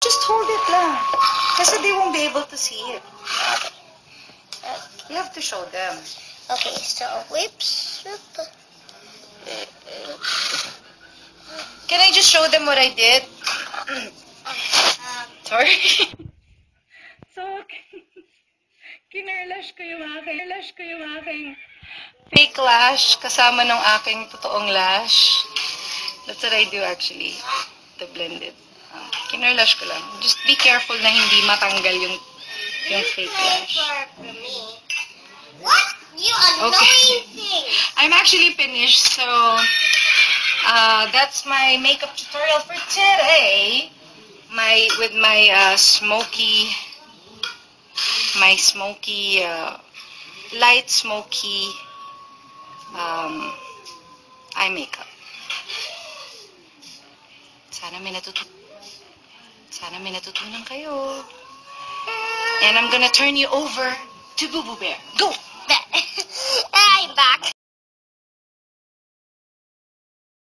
Just hold it lang. Kasi they won't be able to see it. You have to show them. Okay, so whips. Can I just show them what I did? Sorry. So, kinerlash ko yung aking fake lash kasama ng aking totoong lash. That's what I do actually. To blend it. Kinerlash ko lang. Just be careful na hindi matanggal yung fake lash. What? You annoying thing. I'm actually finished, so that's my makeup tutorial for today. With my smoky, light smoky eye makeup. Sana may natutunan kayo. And I'm gonna turn you over to Boo Boo Bear. Go! I'm back.